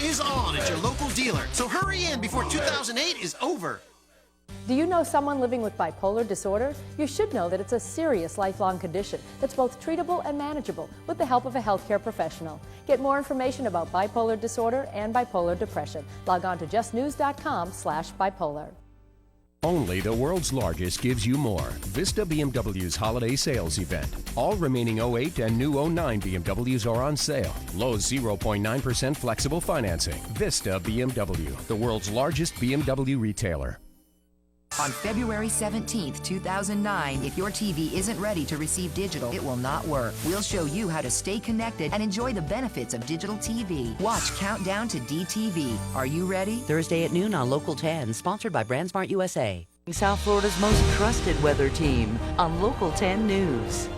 is on at your local dealer, so hurry in before 2008 is over. Do you know someone living with bipolar disorder? You should know that it's a serious lifelong condition that's both treatable and manageable with the help of a healthcare professional. Get more information about bipolar disorder and bipolar depression. Log on to justnews.com/bipolar. Only the world's largest gives you more. Vista BMW's holiday sales event. All remaining 08 and new 09 BMWs are on sale. Low 0.9% flexible financing. Vista BMW, the world's largest BMW retailer. On February 17th, 2009, if your TV isn't ready to receive digital, it will not work. We'll show you how to stay connected and enjoy the benefits of digital TV. Watch Countdown to DTV. Are you ready? Thursday at noon on Local 10, sponsored by BrandsMart USA. South Florida's most trusted weather team on Local 10 News.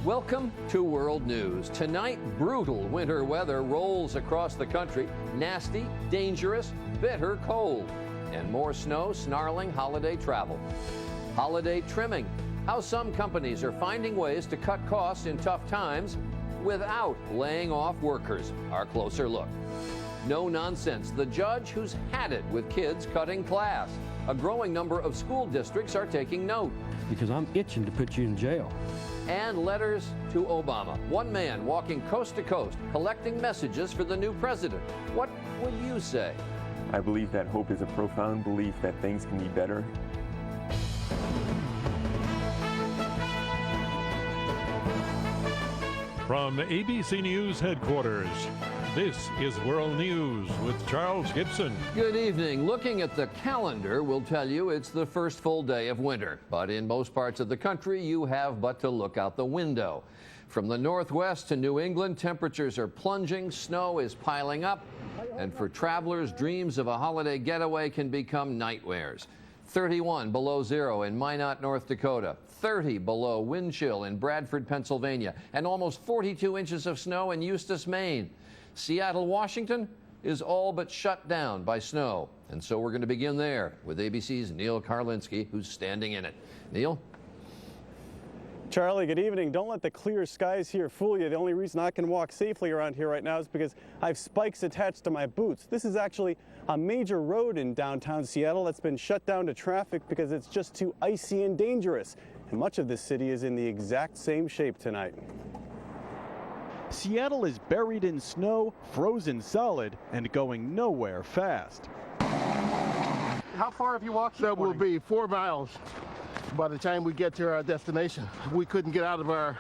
Welcome to World News. Tonight, brutal winter weather rolls across the country. Nasty, dangerous, bitter cold. And more snow snarling holiday travel. Holiday trimming. How some companies are finding ways to cut costs in tough times without laying off workers. Our closer look. No nonsense. The judge who's had it with kids cutting class. A growing number of school districts are taking note. Because I'm itching to put you in jail. And letters to Obama. One man walking coast to coast, collecting messages for the new president. What would you say? I believe that hope is a profound belief that things can be better. From ABC News headquarters, this is World News with Charles Gibson. Good evening. Looking at the calendar will tell you it's the first full day of winter. But in most parts of the country, you have but to look out the window. From the Northwest to New England, temperatures are plunging, snow is piling up, and for travelers, dreams of a holiday getaway can become nightmares. 31 below zero in Minot, North Dakota, 30 below wind chill in Bradford, Pennsylvania, and almost 42 inches of snow in Eustis, Maine. Seattle, Washington is all but shut down by snow, and so we're going to begin there with ABC's Neil Karlinski, who's standing in it. Neil? Charlie, good evening. Don't let the clear skies here fool you. The only reason I can walk safely around here right now is because I have spikes attached to my boots. This is actually a major road in downtown Seattle that's been shut down to traffic because it's just too icy and dangerous. And much of this city is in the exact same shape tonight. Seattle is buried in snow, frozen solid, and going nowhere fast. How far have you walked? That will be 4 miles. By the time we get to our destination, we couldn't get out of our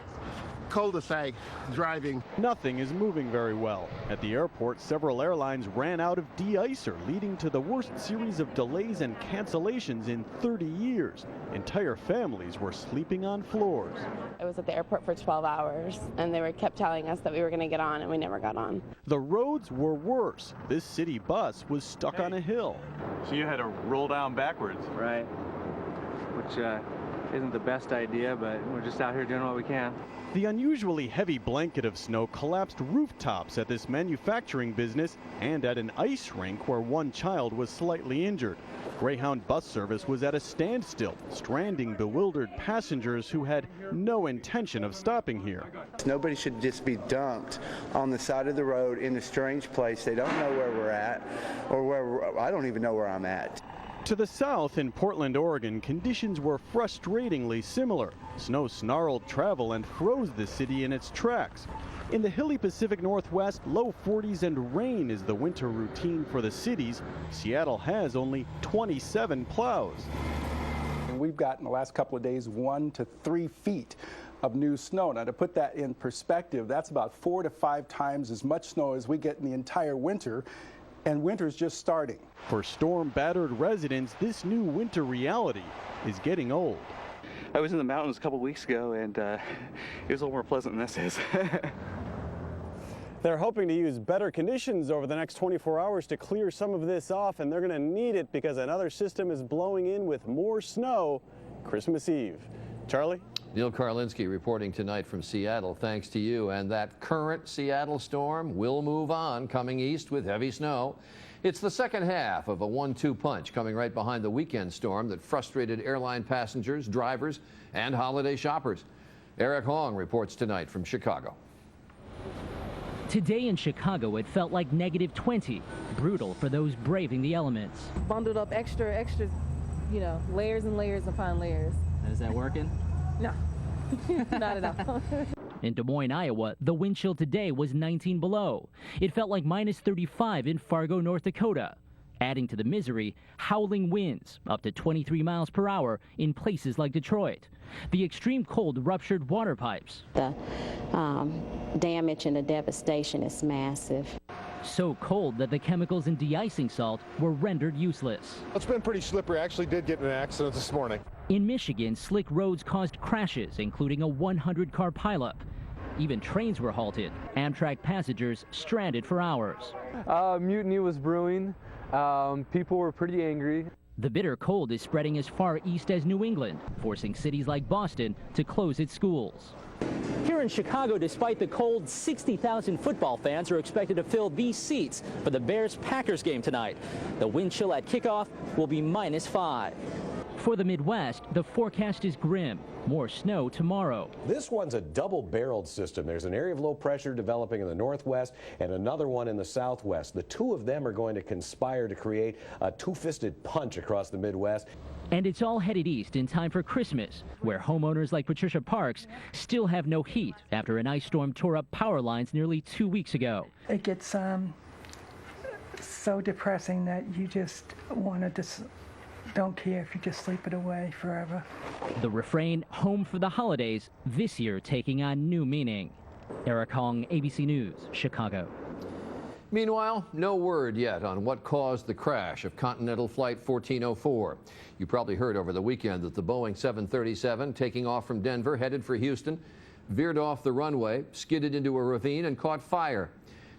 cul-de-sac driving. Nothing is moving very well. At the airport, several airlines ran out of de-icer, leading to the worst series of delays and cancellations in 30 years. Entire families were sleeping on floors. I was at the airport for 12 hours, and they kept telling us that we were going to get on, and we never got on. The roads were worse. This city bus was stuck on a hill. So you had to roll down backwards. Right. Which isn't the best idea, but we're just out here doing what we can. The unusually heavy blanket of snow collapsed rooftops at this manufacturing business and at an ice rink where one child was slightly injured. Greyhound bus service was at a standstill, stranding bewildered passengers who had no intention of stopping here. Nobody should just be dumped on the side of the road in a strange place. They don't know where we're at, or I don't even know where I'm at. To the south in Portland, Oregon, conditions were frustratingly similar. Snow snarled travel and froze the city in its tracks. In the hilly Pacific Northwest, low 40s and rain is the winter routine for the cities. Seattle has only 27 plows. And we've got in the last couple of days 1 to 3 feet of new snow. Now, to put that in perspective, that's about 4 to 5 times as much snow as we get in the entire winter. And winter's just starting. For storm-battered residents, this new winter reality is getting old. I was in the mountains a couple weeks ago, and it was a little more pleasant than this is. They're hoping to use better conditions over the next 24 hours to clear some of this off, and they're going to need it because another system is blowing in with more snow Christmas Eve. Charlie? Neil Karlinski reporting tonight from Seattle. Thanks to you. And that current Seattle storm will move on, coming east with heavy snow. It's the second half of a 1-2 punch coming right behind the weekend storm that frustrated airline passengers, drivers, and holiday shoppers. Eric Hong reports tonight from Chicago. Today in Chicago, it felt like -20, brutal for those braving the elements. Bundled up extra, you know, layers and layers upon layers. Is that working? No, not at all. In Des Moines, Iowa, the wind chill today was 19 below. It felt like -35 in Fargo, North Dakota. Adding to the misery, howling winds up to 23 miles per hour in places like Detroit. The extreme cold ruptured water pipes. The damage and the devastation is massive. So cold that the chemicals in de-icing salt were rendered useless. It's been pretty slippery. I actually did get in an accident this morning. In Michigan, slick roads caused crashes, including a 100-car pileup. Even trains were halted. Amtrak passengers stranded for hours. Mutiny was brewing. People were pretty angry. The bitter cold is spreading as far east as New England, forcing cities like Boston to close its schools. Here in Chicago, despite the cold, 60,000 football fans are expected to fill these seats for the Bears-Packers game tonight. The wind chill at kickoff will be -5. For the Midwest, the forecast is grim. More snow tomorrow. This one's a double-barreled system. There's an area of low pressure developing in the northwest and another one in the southwest. The two of them are going to conspire to create a two-fisted punch across the Midwest. And it's all headed east in time for Christmas, where homeowners like Patricia Parks still have no heat after an ice storm tore up power lines nearly 2 weeks ago. It gets so depressing that you just want to don't care if you just sleep it away forever. The refrain, home for the holidays, this year taking on new meaning. Eric Hong, ABC News, Chicago. Meanwhile, no word yet on what caused the crash of Continental Flight 1404. You probably heard over the weekend that the Boeing 737 taking off from Denver headed for Houston veered off the runway, skidded into a ravine and caught fire.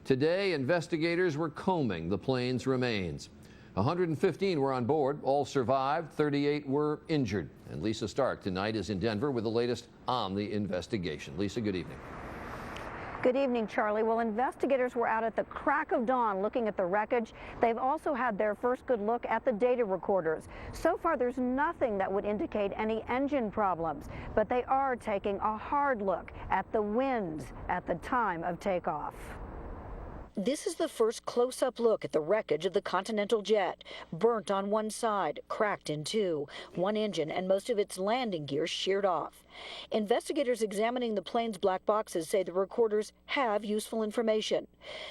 Today, investigators were combing the plane's remains. 115 were on board, all survived, 38 were injured. And Lisa Stark tonight is in Denver with the latest on the investigation. Lisa, good evening. Good evening, Charlie. Well, investigators were out at the crack of dawn looking at the wreckage. They've also had their first good look at the data recorders. So far, there's nothing that would indicate any engine problems, but they are taking a hard look at the winds at the time of takeoff. This is the first close-up look at the wreckage of the Continental jet. Burnt on one side, cracked in two. One engine and most of its landing gear sheared off. Investigators examining the plane's black boxes say the recorders have useful information.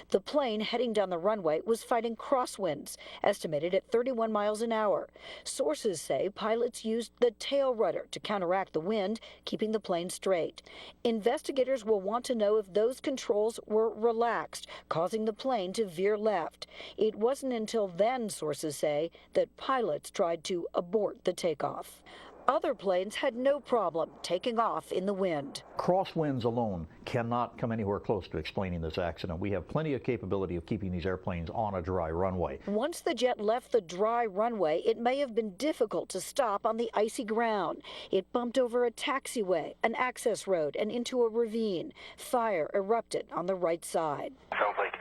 The plane heading down the runway was fighting crosswinds, estimated at 31 miles an hour. Sources say pilots used the tail rudder to counteract the wind, keeping the plane straight. Investigators will want to know if those controls were relaxed, causing the plane to veer left. It wasn't until then, sources say, that pilots tried to abort the takeoff. Other planes had no problem taking off in the wind. Crosswinds alone cannot come anywhere close to explaining this accident. We have plenty of capability of keeping these airplanes on a dry runway. Once the jet left the dry runway, it may have been difficult to stop on the icy ground. It bumped over a taxiway, an access road, and into a ravine. Fire erupted on the right side. Sounds like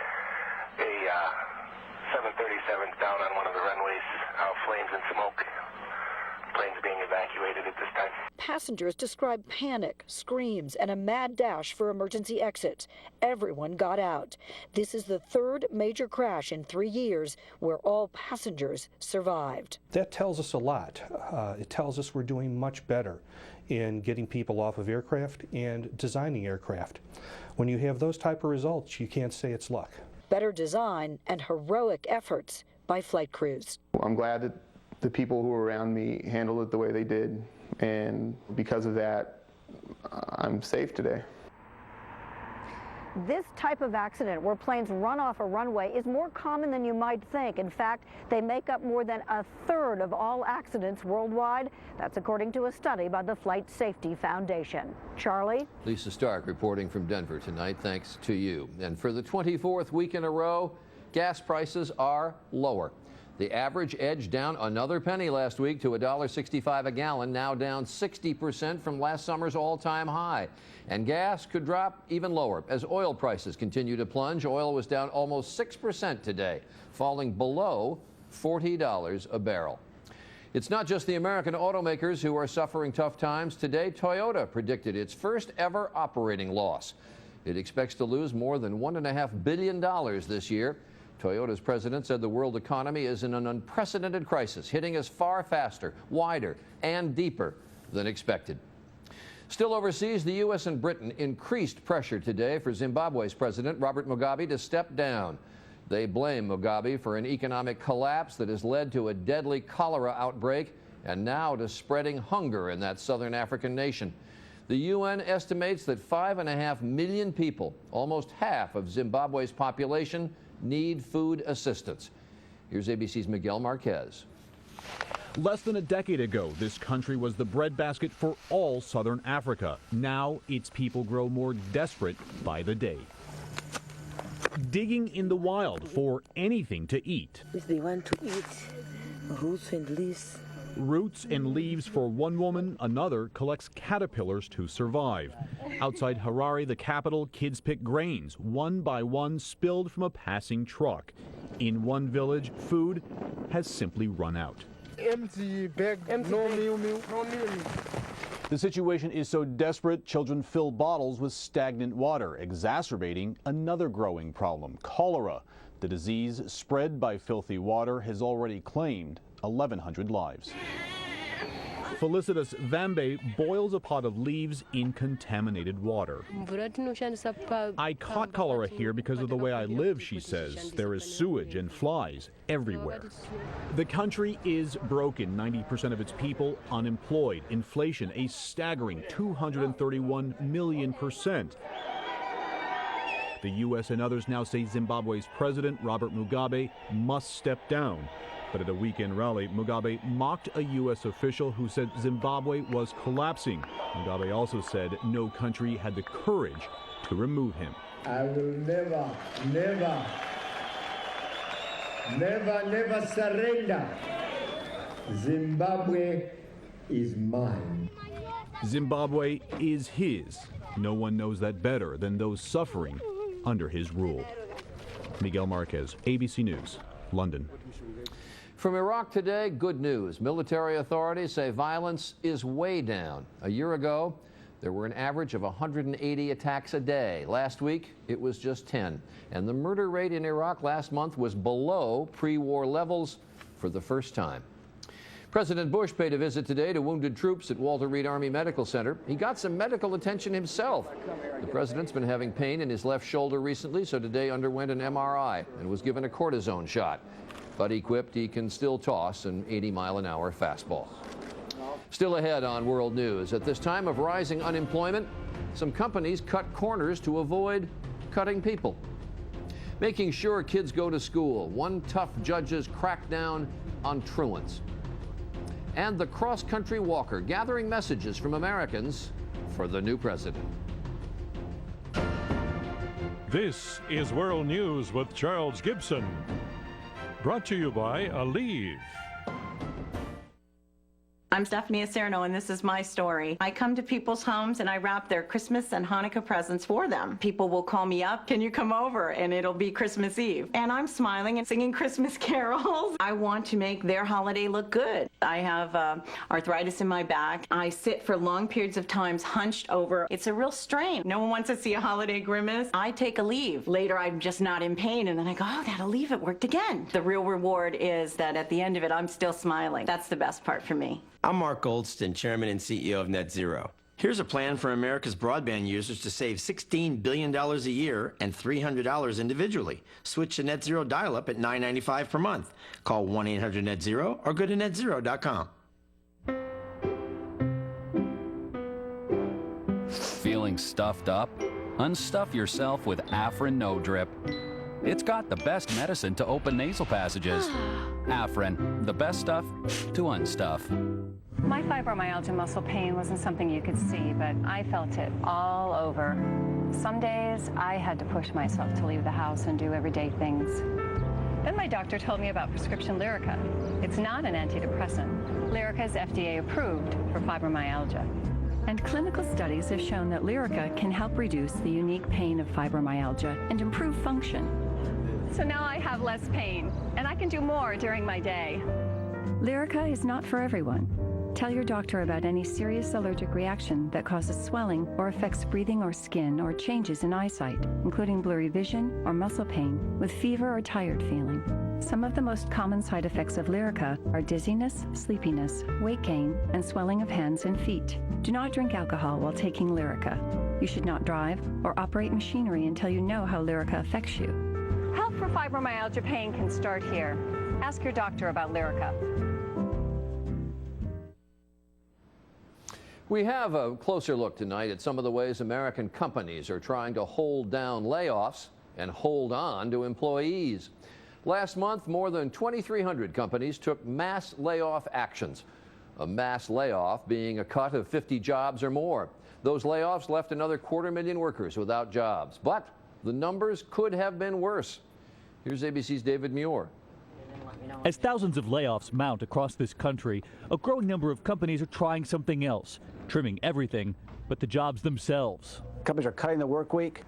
a 737 down on one of the runways, flames and smoke. Planes being evacuated at this time. Passengers described panic, screams, and a mad dash for emergency exits. Everyone got out. This is the third major crash in 3 years where all passengers survived. That tells us a lot. It tells us we're doing much better in getting people off of aircraft and designing aircraft. When you have those type of results, you can't say it's luck. Better design and heroic efforts by flight crews. I'm glad that the people who were around me handled it the way they did, and because of that, I'm safe today. This type of accident where planes run off a runway is more common than you might think. In fact, they make up more than a third of all accidents worldwide. That's according to a study by the Flight Safety Foundation. Charlie? Lisa Stark reporting from Denver tonight. Thanks to you. And for the 24th week in a row, gas prices are lower. The average edged down another penny last week to $1.65 a gallon, now down 60% from last summer's all-time high. And gas could drop even lower as oil prices continue to plunge. Oil was down almost 6% today, falling below $40 a barrel. It's not just the American automakers who are suffering tough times. Today, Toyota predicted its first ever operating loss. It expects to lose more than $1.5 billion this year. Toyota's president said the world economy is in an unprecedented crisis, hitting us far faster, wider, and deeper than expected. Still overseas, the U.S. and Britain increased pressure today for Zimbabwe's president, Robert Mugabe, to step down. They blame Mugabe for an economic collapse that has led to a deadly cholera outbreak and now to spreading hunger in that southern African nation. The UN estimates that 5.5 million people, almost half of Zimbabwe's population, need food assistance. Here's ABC's Miguel Marquez. Less than a decade ago, this country was the breadbasket for all southern Africa. Now, its people grow more desperate by the day. Digging in the wild for anything to eat. If they want to eat roots and leaves. Roots and leaves for one woman, another collects caterpillars to survive. Outside Harare, the capital, kids pick grains, one by one spilled from a passing truck. In one village, food has simply run out. Empty bag, no meal. The situation is so desperate, children fill bottles with stagnant water, exacerbating another growing problem, cholera. The disease, spread by filthy water, has already claimed 1,100 lives. Felicitas Vambe boils a pot of leaves in contaminated water. I caught cholera here because of the way I live, she says. There is sewage and flies everywhere. The country is broken, 90% of its people unemployed. Inflation, a staggering 231 million%. The U.S. and others now say Zimbabwe's president, Robert Mugabe, must step down. But at a weekend rally, Mugabe mocked a U.S. official who said Zimbabwe was collapsing. Mugabe also said no country had the courage to remove him. I will never surrender. Zimbabwe is mine. Zimbabwe is his. No one knows that better than those suffering under his rule. Miguel Marquez, ABC News, London. From Iraq today, good news. Military authorities say violence is way down. A year ago, there were an average of 180 attacks a day. Last week, it was just 10. And the murder rate in Iraq last month was below pre-war levels for the first time. President Bush paid a visit today to wounded troops at Walter Reed Army Medical Center. He got some medical attention himself. The president's been having pain in his left shoulder recently, so today underwent an MRI and was given a cortisone shot. But he quipped he can still toss an 80-mile-an-hour fastball. Still ahead on World News, at this time of rising unemployment, some companies cut corners to avoid cutting people. Making sure kids go to school, one tough judge's crackdown on truants. And the cross-country walker gathering messages from Americans for the new president. This is World News with Charles Gibson. Brought to you by Aleve. I'm Stephanie Acerno, and this is my story. I come to people's homes and I wrap their Christmas and Hanukkah presents for them. People will call me up, can you come over? And it'll be Christmas Eve. And I'm smiling and singing Christmas carols. I want to make their holiday look good. I have arthritis in my back. I sit for long periods of times hunched over. It's a real strain. No one wants to see a holiday grimace. I take Aleve. Later, I'm just not in pain, and then I go, oh, that Aleve, it worked again. The real reward is that at the end of it, I'm still smiling. That's the best part for me. I'm Mark Goldston, Chairman and CEO of Net Zero. Here's a plan for America's broadband users to save $16 billion a year and $300 individually. Switch to Net Zero dial-up at $9.95 per month. Call 1-800-NET-ZERO or go to netzero.com. Feeling stuffed up? Unstuff yourself with Afrin No Drip. It's got the best medicine to open nasal passages. Afrin, the best stuff to unstuff. My fibromyalgia muscle pain wasn't something you could see, but I felt it all over. Some days I had to push myself to leave the house and do everyday things. Then my doctor told me about prescription Lyrica. It's not an antidepressant. Lyrica is FDA approved for fibromyalgia. And clinical studies have shown that Lyrica can help reduce the unique pain of fibromyalgia and improve function. So now I have less pain, and I can do more during my day. Lyrica is not for everyone. Tell your doctor about any serious allergic reaction that causes swelling or affects breathing or skin or changes in eyesight, including blurry vision or muscle pain with fever or tired feeling. Some of the most common side effects of Lyrica are dizziness, sleepiness, weight gain, and swelling of hands and feet. Do not drink alcohol while taking Lyrica. You should not drive or operate machinery until you know how Lyrica affects you. Help for fibromyalgia pain can start here. Ask your doctor about Lyrica. We have a closer look tonight at some of the ways American companies are trying to hold down layoffs and hold on to employees. Last month, more than 2,300 companies took mass layoff actions. A mass layoff being a cut of 50 jobs or more. Those layoffs left another 250,000 workers without jobs. But the numbers could have been worse. Here's ABC's David Muir. As thousands of layoffs mount across this country, a growing number of companies are trying something else, trimming everything but the jobs themselves. Companies are cutting the work week.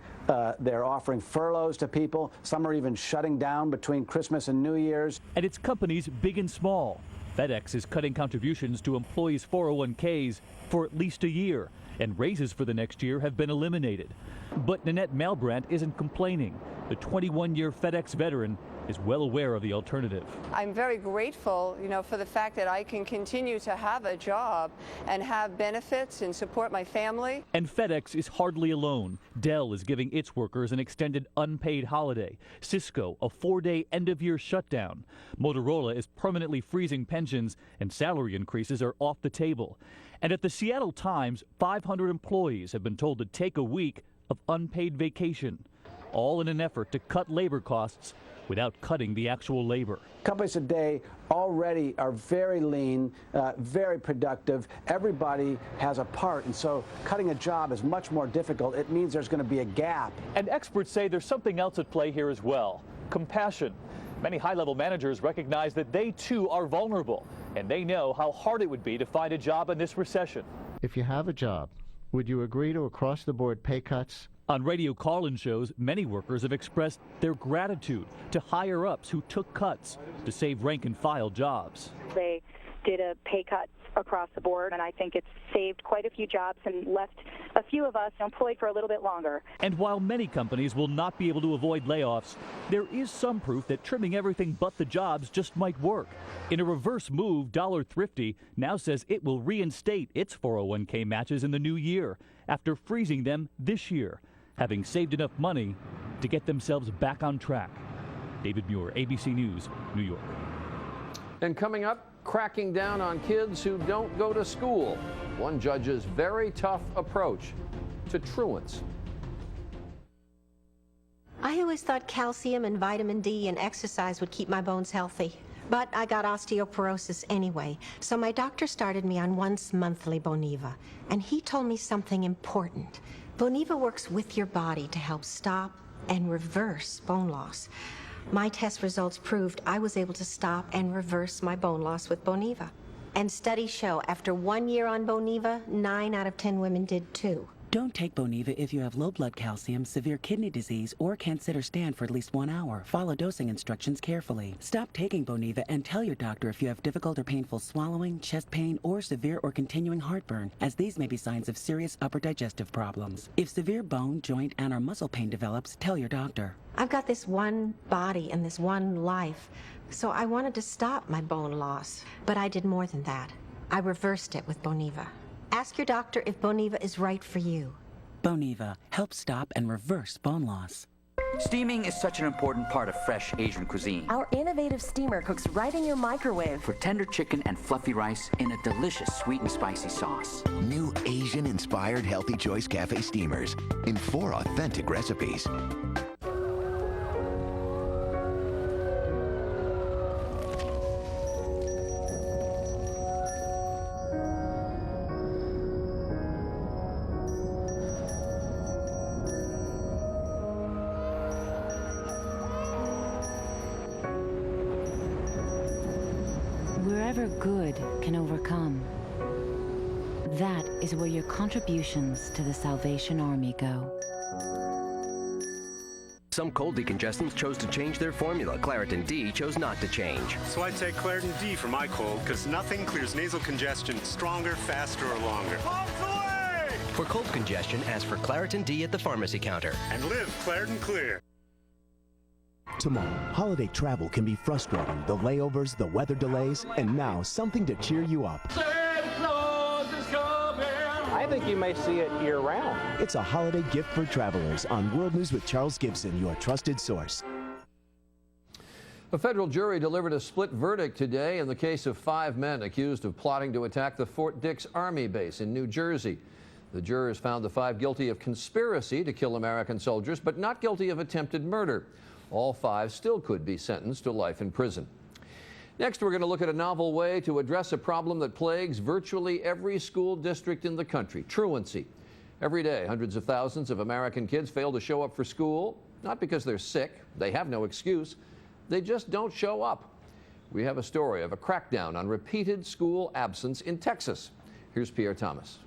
They're offering furloughs to people. Some are even shutting down between Christmas and New Year's. And it's companies big and small. FedEx is cutting contributions to employees' 401ks for at least a year, and raises for the next year have been eliminated. But Nanette Malbrandt isn't complaining. The 21-year FedEx veteran is well aware of the alternative. I'm very grateful, for the fact that I can continue to have a job and have benefits and support my family. And FedEx is hardly alone. Dell is giving its workers an extended unpaid holiday. Cisco, a 4-day end-of-year shutdown. Motorola is permanently freezing pensions, and salary increases are off the table. And at the Seattle Times, 500 employees have been told to take a week of unpaid vacation, all in an effort to cut labor costs without cutting the actual labor. Companies today already are very lean, very productive. Everybody has a part, and so cutting a job is much more difficult. It means there's going to be a gap. And experts say there's something else at play here as well: compassion. Many high-level managers recognize that they too are vulnerable, and they know how hard it would be to find a job in this recession. If you have a job, would you agree to across-the-board pay cuts? On radio call-in shows, many workers have expressed their gratitude to higher-ups who took cuts to save rank-and-file jobs. They did a pay cut across the board, and I think it's saved quite a few jobs and left a few of us employed for a little bit longer. And while many companies will not be able to avoid layoffs, there is some proof that trimming everything but the jobs just might work. In a reverse move, Dollar Thrifty now says it will reinstate its 401k matches in the new year after freezing them this year, having saved enough money to get themselves back on track. David Muir, ABC News, New York. And coming up, cracking down on kids who don't go to school. One judge's very tough approach to truants. I always thought calcium and vitamin D and exercise would keep my bones healthy. But I got osteoporosis anyway, so my doctor started me on once monthly Boniva. And he told me something important. Boniva works with your body to help stop and reverse bone loss. My test results proved I was able to stop and reverse my bone loss with Boniva. And studies show after 1 year on Boniva, 9 out of 10 women did too. Don't take Boniva if you have low blood calcium, severe kidney disease, or can't sit or stand for at least 1 hour. Follow dosing instructions carefully. Stop taking Boniva and tell your doctor if you have difficult or painful swallowing, chest pain, or severe or continuing heartburn, as these may be signs of serious upper digestive problems. If severe bone, joint, and or muscle pain develops, tell your doctor. I've got this one body and this one life, so I wanted to stop my bone loss. But I did more than that. I reversed it with Boniva. Ask your doctor if Boniva is right for you. Boniva helps stop and reverse bone loss. Steaming is such an important part of fresh Asian cuisine. Our innovative steamer cooks right in your microwave. For tender chicken and fluffy rice in a delicious sweet and spicy sauce. New Asian-inspired Healthy Choice Cafe steamers in 4 authentic recipes. Wherever good can overcome, that is where your contributions to the Salvation Army go. Some cold decongestants chose to change their formula. Claritin D chose not to change. So I take Claritin D for my cold because nothing clears nasal congestion stronger, faster, or longer. For cold congestion, ask for Claritin D at the pharmacy counter. And live Claritin Clear. Tomorrow, holiday travel can be frustrating. The layovers, the weather delays, and now something to cheer you up. I think you may see it year-round. It's a holiday gift for travelers on World News with Charles Gibson, your trusted source. A federal jury delivered a split verdict today in the case of 5 men accused of plotting to attack the Fort Dix Army base in New Jersey. The jurors found the 5 guilty of conspiracy to kill American soldiers, but not guilty of attempted murder. All 5 still could be sentenced to life in prison. Next, we're going to look at a novel way to address a problem that plagues virtually every school district in the country: truancy. Every day, hundreds of thousands of American kids fail to show up for school, not because they're sick. They have no excuse. They just don't show up. We have a story of a crackdown on repeated school absence in Texas. Here's Pierre Thomas.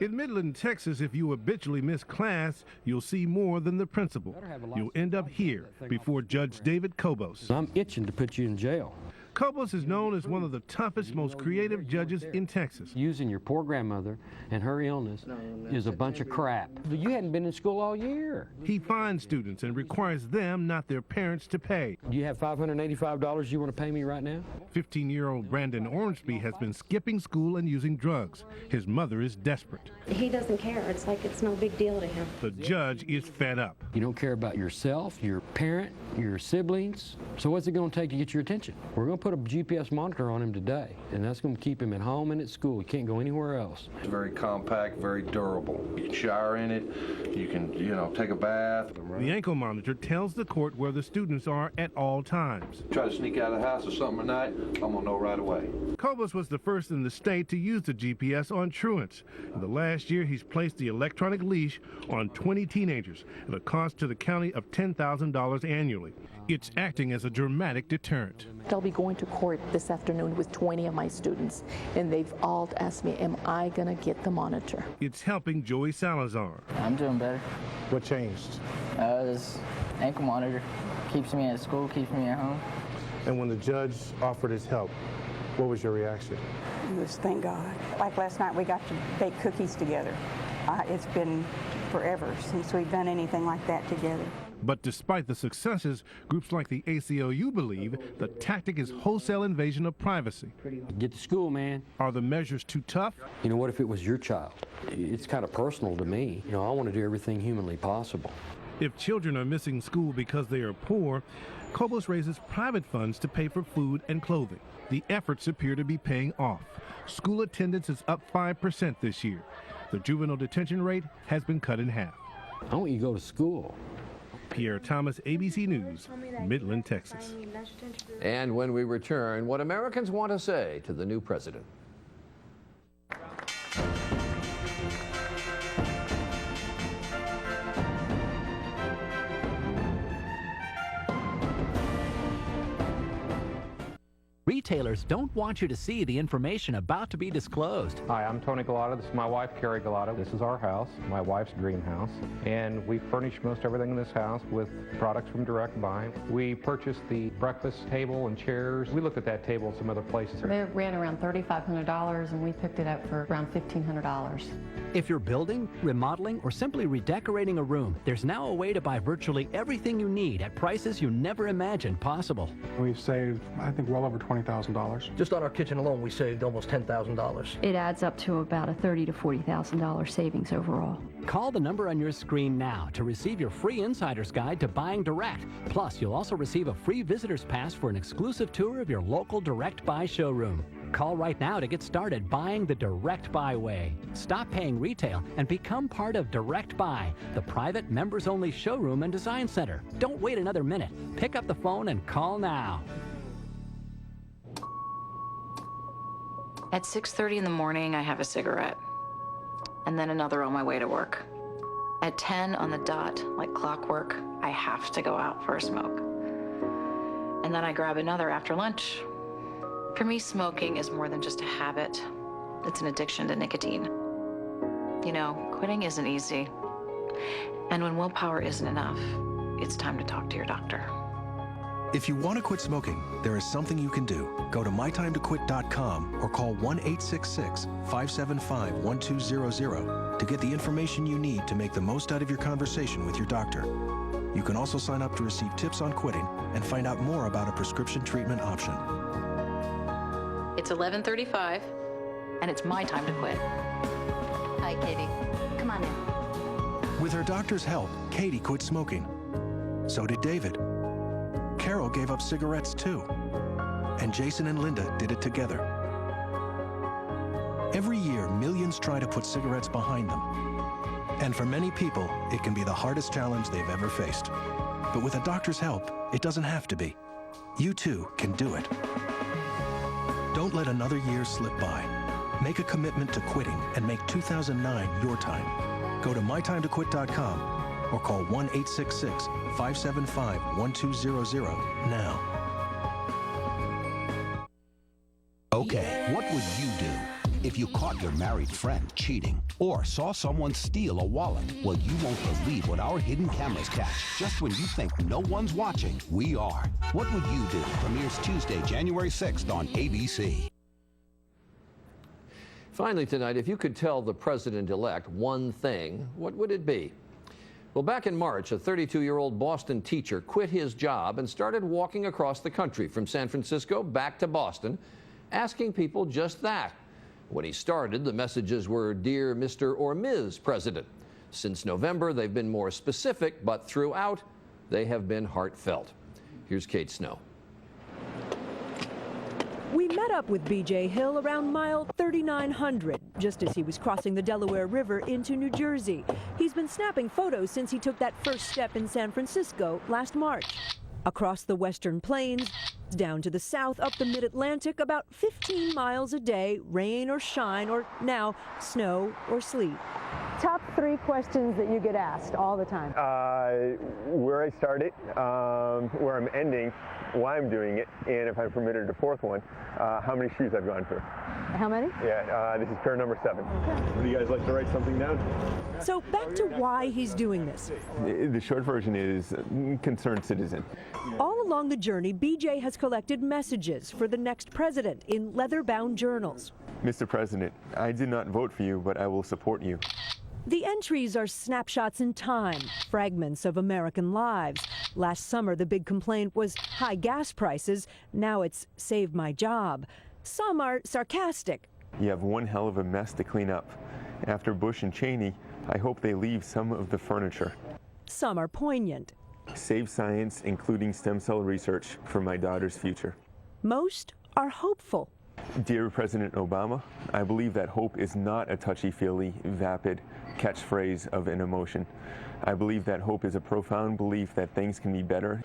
In Midland, Texas, if you habitually miss class, you'll see more than the principal. You'll end up here before Judge David Kobos. I'm itching to put you in jail. Kobos is known as one of the toughest, most creative judges in Texas. Using your poor grandmother and her illness is a bunch of crap. You hadn't been in school all year. He finds students and requires them, not their parents, to pay. Do you have $585 you want to pay me right now? 15-year-old Brandon Ormsby has been skipping school and using drugs. His mother is desperate. He doesn't care. It's like it's no big deal to him. The judge is fed up. You don't care about yourself, your parent, your siblings. So what's it going to take to get your attention? We're going to put a GPS monitor on him today, and that's going to keep him at home and at school. He can't go anywhere else. It's very compact, very durable. You can shower in it, you can, take a bath. The ankle monitor tells the court where the students are at all times. Try to sneak out of the house or something at night, I'm going to know right away. Kobos was the first in the state to use the GPS on truants. In the last year, he's placed the electronic leash on 20 teenagers at a cost to the county of $10,000 annually. It's acting as a dramatic deterrent. I'll be going to court this afternoon with 20 of my students, and they've all asked me, am I going to get the monitor? It's helping Joey Salazar. I'm doing better. What changed? This ankle monitor keeps me at school, keeps me at home. And when the judge offered his help, what was your reaction? It was, thank God. Like last night, we got to bake cookies together. It's been forever since we've done anything like that together. But despite the successes, groups like the ACLU believe the tactic is wholesale invasion of privacy. Get to school, man. Are the measures too tough? What if it was your child? It's kind of personal to me. I want to do everything humanly possible. If children are missing school because they are poor, Kobos raises private funds to pay for food and clothing. The efforts appear to be paying off. School attendance is up 5% this year. The juvenile detention rate has been cut in half. I want you to go to school. Pierre Thomas, ABC News, Midland, Texas. And when we return, what Americans want to say to the new president. Retailers don't want you to see the information about to be disclosed. Hi, I'm Tony Galata. This is my wife, Carrie Galata. This is our house, my wife's dream house. And we furnish most everything in this house with products from Direct Buy. We purchased the breakfast table and chairs. We looked at that table in some other places. They ran around $3,500 and we picked it up for around $1,500. If you're building, remodeling, or simply redecorating a room, there's now a way to buy virtually everything you need at prices you never imagined possible. We've saved, I think, well over $20,000. Just on our kitchen alone, we saved almost $10,000. It adds up to about a $30,000 to $40,000 savings overall. Call the number on your screen now to receive your free insider's guide to buying direct. Plus, you'll also receive a free visitor's pass for an exclusive tour of your local Direct Buy showroom. Call right now to get started buying the Direct Buy way. Stop paying retail and become part of Direct Buy, the private members-only showroom and design center. Don't wait another minute. Pick up the phone and call now. At 6:30 in the morning, I have a cigarette, and then another on my way to work. At 10 on the dot, like clockwork, I have to go out for a smoke. And then I grab another after lunch. For me, smoking is more than just a habit. It's an addiction to nicotine. Quitting isn't easy. And when willpower isn't enough, it's time to talk to your doctor. If you want to quit smoking, there is something you can do. Go to mytimetoquit.com or call 1-866-575-1200 to get the information you need to make the most out of your conversation with your doctor. You can also sign up to receive tips on quitting and find out more about a prescription treatment option. It's 11:35, and it's my time to quit. Hi, Katie. Come on in. With her doctor's help, Katie quit smoking. So did David. Carol gave up cigarettes too. And Jason and Linda did it together. Every year, millions try to put cigarettes behind them. And for many people, it can be the hardest challenge they've ever faced. But with a doctor's help, it doesn't have to be. You too can do it. Don't let another year slip by. Make a commitment to quitting and make 2009 your time. Go to mytimetoquit.com or call 1-866-575-1200 now. Okay, what would you do if you caught your married friend cheating or saw someone steal a wallet? Well, you won't believe what our hidden cameras catch. Just when you think no one's watching, we are. What Would You Do? Premieres Tuesday, January 6th on ABC. Finally tonight, if you could tell the president-elect one thing, what would it be? Well, back in March, a 32-year-old Boston teacher quit his job and started walking across the country from San Francisco back to Boston, asking people just that. When he started, the messages were, "Dear Mr. or Ms. President." Since November, they've been more specific, but throughout, they have been heartfelt. Here's Kate Snow. We met up with B.J. Hill around mile 3900, just as he was crossing the Delaware River into New Jersey. He's been snapping photos since he took that first step in San Francisco last March. Across the Western Plains, down to the south, up the Mid-Atlantic, about 15 miles a day, rain or shine, or now snow or sleet. Top 3 questions that you get asked all the time. Where I started, where I'm ending, why I'm doing it, and if I'm permitted a 4th one, how many shoes I've gone through. How many? Yeah, this is pair number 7. Would you guys like to write something down? So back to why he's doing this. The short version is concerned citizen. All along the journey, BJ has collected messages for the next president in leather-bound journals. Mr. President, I did not vote for you, but I will support you. The entries are snapshots in time, fragments of American lives. Last summer, the big complaint was high gas prices. Now it's save my job. Some are sarcastic. You have one hell of a mess to clean up. After Bush and Cheney, I hope they leave some of the furniture. Some are poignant. Save science, including stem cell research, for my daughter's future. Most are hopeful. Dear President Obama, I believe that hope is not a touchy-feely, vapid catchphrase of an emotion. I believe that hope is a profound belief that things can be better.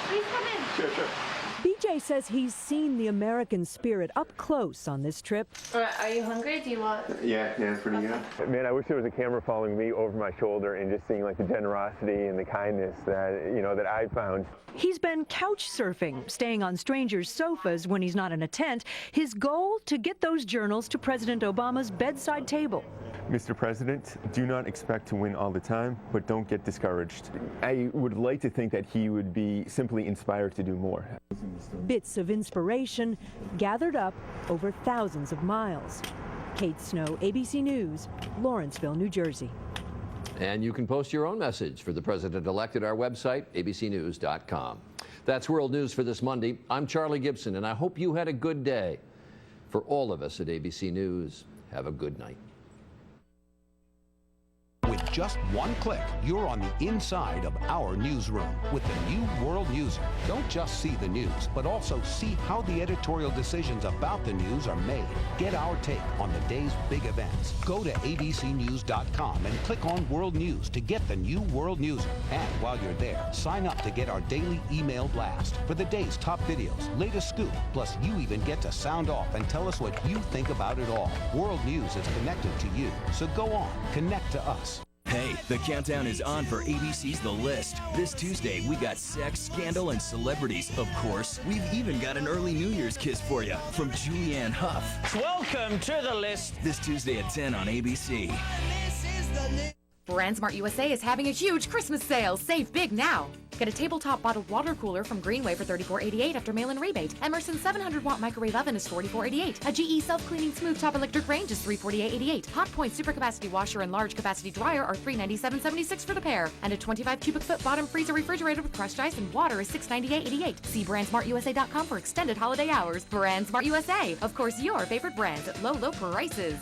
Please come in. Sure, sure. BJ says he's seen the American spirit up close on this trip. Are you hungry? Do you want? Yeah, it's pretty good. Man, I wish there was a camera following me over my shoulder and just seeing like the generosity and the kindness that, that I found. He's been couch surfing, staying on strangers' sofas when he's not in a tent. His goal, to get those journals to President Obama's bedside table. Mr. President, do not expect to win all the time, but don't get discouraged. I would like to think that he would be simply inspired to do more. Bits of inspiration gathered up over thousands of miles. Kate Snow, ABC News, Lawrenceville, New Jersey. And you can post your own message for the president-elect at our website, abcnews.com. That's World News for this Monday. I'm Charlie Gibson, and I hope you had a good day. For all of us at ABC News, have a good night. With just one click, you're on the inside of our newsroom with the new World Newser. Don't just see the news, but also see how the editorial decisions about the news are made. Get our take on the day's big events. Go to abcnews.com and click on World News to get the new World Newser. And while you're there, sign up to get our daily email blast for the day's top videos, latest scoop, plus you even get to sound off and tell us what you think about it all. World News is connected to you, so go on, connect to us. Hey, the countdown is on for ABC's The List. This Tuesday, we got sex, scandal, and celebrities. Of course, we've even got an early New Year's kiss for you from Julianne Hough. Welcome to The List. This Tuesday at 10 on ABC. BrandSmart USA is having a huge Christmas sale. Save big now. Get a tabletop bottled water cooler from Greenway for $34.88 after mail-in rebate. Emerson 700-watt microwave oven is $44.88. A GE self-cleaning smooth top electric range is $348.88. Hot Point super capacity washer and large capacity dryer are $397.76 for the pair. And a 25 cubic foot bottom freezer refrigerator with crushed ice and water is $698.88. See BrandSmartUSA.com for extended holiday hours. BrandSmart USA. Of course, your favorite brands at low, low prices.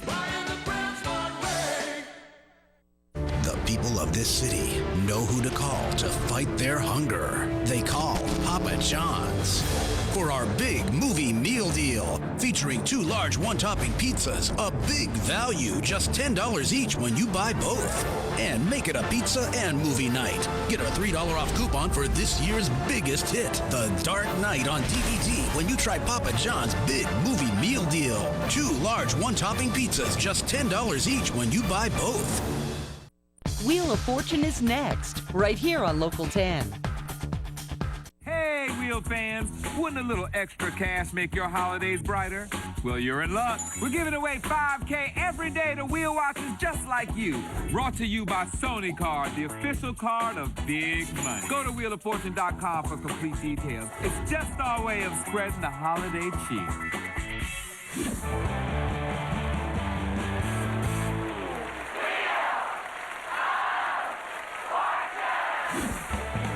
The people of this city know who to call to fight their hunger. They call Papa John's. For our big movie meal deal, featuring 2 large one-topping pizzas, a big value, just $10 each when you buy both. And make it a pizza and movie night. Get a $3 off coupon for this year's biggest hit, The Dark Knight on DVD, when you try Papa John's big movie meal deal. 2 large one-topping pizzas, just $10 each when you buy both. Wheel of Fortune is next, right here on Local 10. Hey, Wheel fans! Wouldn't a little extra cash make your holidays brighter? Well, you're in luck. We're giving away $5K every day to wheel watchers just like you. Brought to you by Sony Card, the official card of big money. Go to wheeloffortune.com for complete details. It's just our way of spreading the holiday cheer.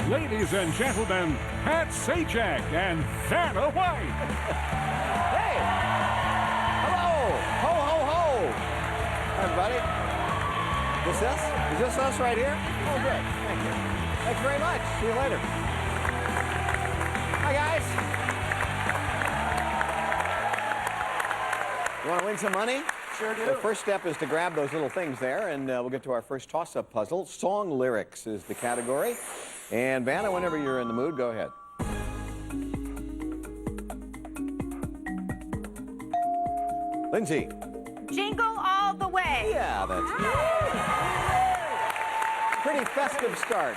Ladies and gentlemen, Pat Sajak and Vanna White. Hey! Hello! Ho, ho, ho! Everybody. Is this us right here? Oh, good. Thank you. Thanks very much. See you later. Hi, guys. You want to win some money? Sure do. The first step is to grab those little things there, and we'll get to our first toss-up puzzle. Song lyrics is the category. And Vanna, whenever you're in the mood, go ahead. Lindsay. Jingle all the way. Yeah, that's good. Pretty festive start.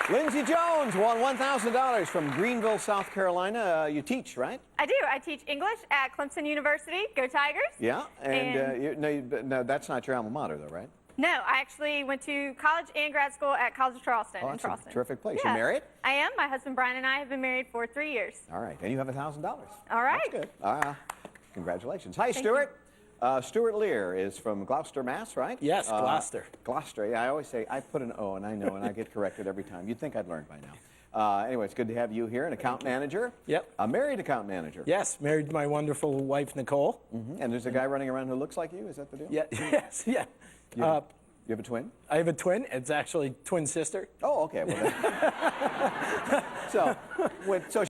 Lindsay Jones won $1,000 from Greenville, South Carolina. You teach, right? I do. I teach English at Clemson University. Go Tigers. Yeah, and no, that's not your alma mater, though, right? No, I actually went to college and grad school at College of Charleston. Oh, in Charleston. a terrific place. Yeah. You married? I am. My husband Brian and I have been married for 3 years. All right, and you have $1,000. All right. That's good. Congratulations. Hi, Stuart. Stuart Lear is from Gloucester, Mass., right? Yes, Gloucester. Gloucester. Yeah, I always say, I put an O, and I know, and I get corrected every time. You'd think I'd learned by now. Anyway, it's good to have you here, an account manager. Yep. A married account manager. Yes, married to my wonderful wife, Nicole. Mm-hmm. And there's a guy running around who looks like you, is that the deal? Yeah, yes, yeah. You have a twin? I have a twin. It's actually twin sister. Oh, okay. Well, so